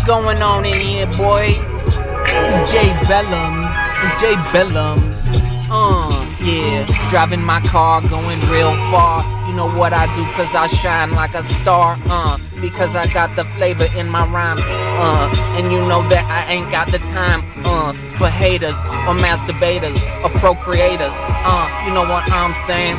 going on in here, boy? It's Jay Bellums. Yeah, driving my car, going real far. You know what I do, cause I shine like a star. Because I got the flavor in my rhymes. And you know that I ain't got the time, for haters, or masturbators, or procreators. You know what I'm saying?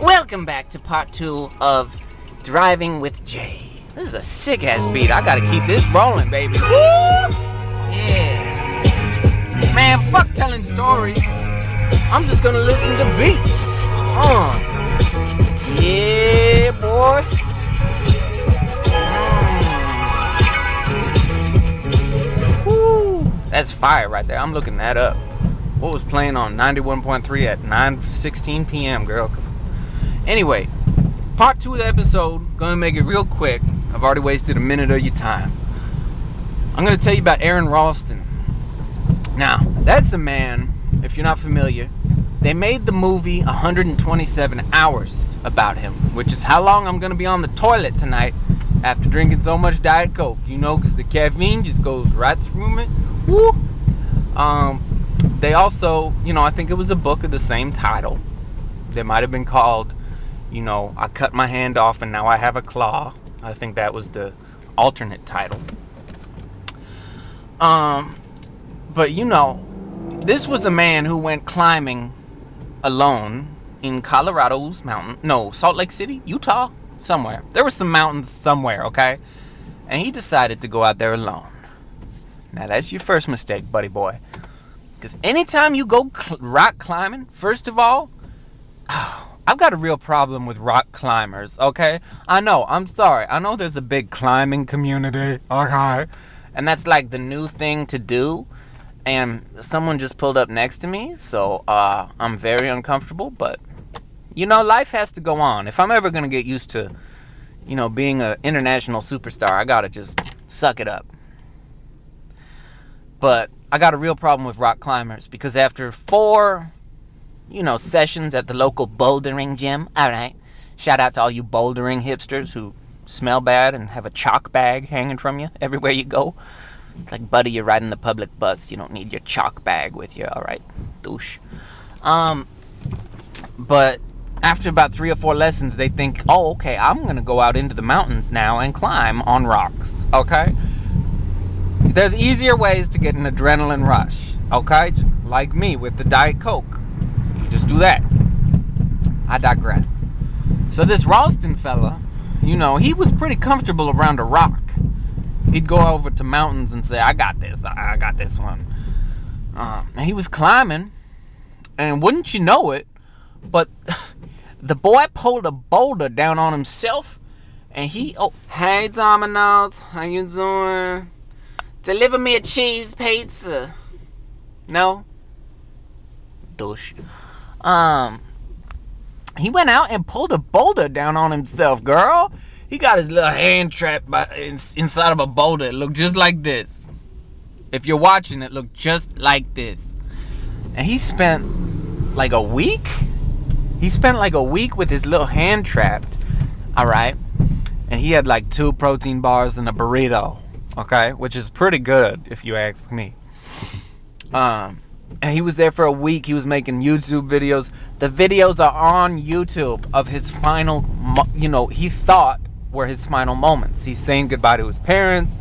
Welcome back to part 2 of Driving with Jay. This is a sick ass beat. I gotta keep this rolling, baby. Woo! Yeah. Man, fuck telling stories. I'm just gonna listen to beats. Yeah, boy. Woo. That's fire right there. I'm looking that up. What was playing on 91.3 at 9:16 p.m., girl? Anyway, part 2 of the episode. Gonna make it real quick. I've already wasted a minute of your time. I'm gonna tell you about Aaron Ralston. Now, that's a man, if you're not familiar, they made the movie 127 Hours about him, which is how long I'm gonna be on the toilet tonight after drinking so much Diet Coke, you know, because the caffeine just goes right through me. Woo! They also, you know, I think it was a book of the same title. They might have been called, you know, I Cut My Hand Off and Now I Have a Claw. I think that was the alternate title. But you know, this was a man who went climbing alone in Colorado's Salt Lake City, Utah, somewhere. There were some mountains somewhere, okay? And he decided to go out there alone. Now that's your first mistake, buddy boy. Because anytime you go rock climbing, first of all, I've got a real problem with rock climbers, okay? I know, I'm sorry. I know there's a big climbing community, okay? And that's like the new thing to do. And someone just pulled up next to me, so I'm very uncomfortable. But, you know, life has to go on. If I'm ever going to get used to, you know, being an international superstar, I got to just suck it up. But I got a real problem with rock climbers because after 4... sessions at the local bouldering gym. All right. Shout out to all you bouldering hipsters who smell bad and have a chalk bag hanging from you everywhere you go. It's like, buddy, you're riding the public bus. You don't need your chalk bag with you. All right. Douche. But after about 3 or 4 lessons, they think, oh, okay, I'm going to go out into the mountains now and climb on rocks. Okay. There's easier ways to get an adrenaline rush. Okay. Like me with the Diet Coke. Just do that. I digress. So this Ralston fella, you know, he was pretty comfortable around a rock. He'd go over to mountains and say, I got this one. And he was climbing, and wouldn't you know it, but the boy pulled a boulder down on himself, and hey Domino's, how you doing? Deliver me a cheese pizza. No? Douche. He went out and pulled a boulder down on himself, girl. He got his little hand trapped inside of a boulder. It looked just like this. If you're watching, it looked just like this. And he spent like a week? He spent like a week with his little hand trapped. Alright? And he had like 2 protein bars and a burrito. Okay? Which is pretty good, if you ask me. And he was there for a week. He was making YouTube videos. The videos are on YouTube of his final, he thought were his final moments. He's saying goodbye to his parents.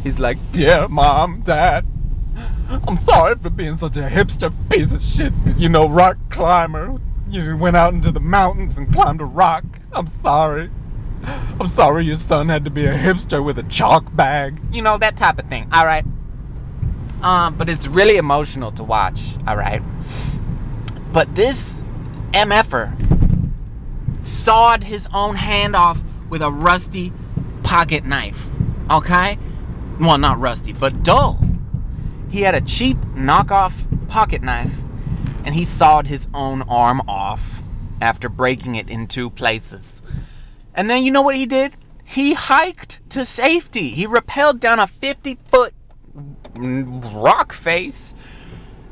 He's like, dear mom, dad, I'm sorry for being such a hipster piece of shit, rock climber. You went out into the mountains and climbed a rock. I'm sorry. I'm sorry your son had to be a hipster with a chalk bag. That type of thing, alright? But it's really emotional to watch, alright? But this MFer sawed his own hand off with a rusty pocket knife, okay? Well, not rusty, but dull. He had a cheap knockoff pocket knife, and he sawed his own arm off after breaking it in 2 places. And then you know what he did? He hiked to safety. He rappelled down a 50-foot rock face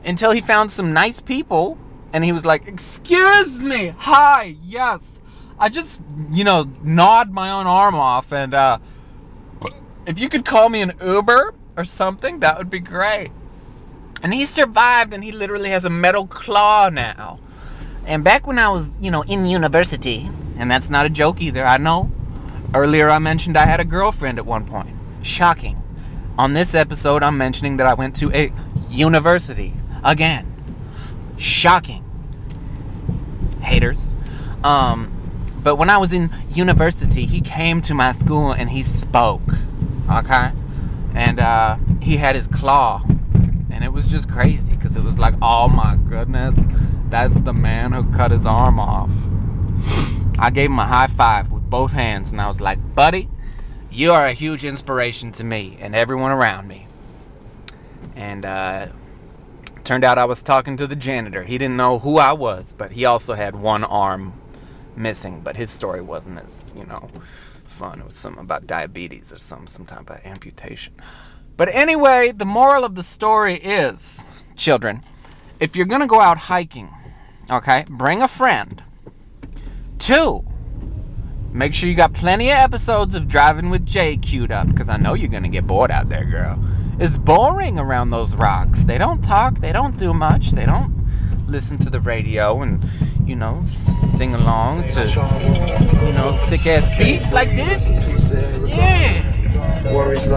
until he found some nice people, and he was like, excuse me, hi, yes, I just, gnawed my own arm off. And if you could call me an Uber or something, that would be great. And he survived, and he literally has a metal claw now. And back when I was, in university, and that's not a joke either, I know. Earlier I mentioned I had a girlfriend at one point. Shocking. On this episode, I'm mentioning that I went to a university. Again. Shocking. Haters. But when I was in university, he came to my school and he spoke. Okay? And he had his claw. And it was just crazy, because it was like, oh my goodness, that's the man who cut his arm off. I gave him a high five with both hands, and I was like, buddy, you are a huge inspiration to me and everyone around me. And turned out I was talking to the janitor. He didn't know who I was, but he also had one arm missing, but his story wasn't as, fun. It was something about diabetes or some type of amputation. But anyway, the moral of the story is, children, if you're going to go out hiking, okay, bring a friend. 2, make sure you got plenty of episodes of Driving with Jay queued up, because I know you're going to get bored out there, girl. It's boring around those rocks. They don't talk. They don't do much. They don't listen to the radio and, sing along to, sick-ass beats like this. Yeah.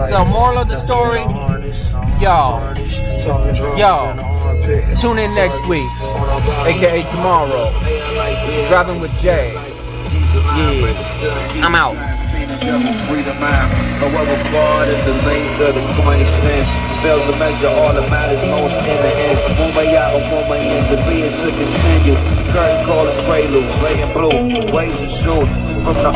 So, moral of the story, y'all, tune in next week, aka tomorrow, Driving with Jay. Yeah, I'm out. However far is the length of the coin extends, fails to measure all that matters most in the end. On my out, on my ends, and being to continue. Curtain call and prelude, gray and blue, waves and shoot from the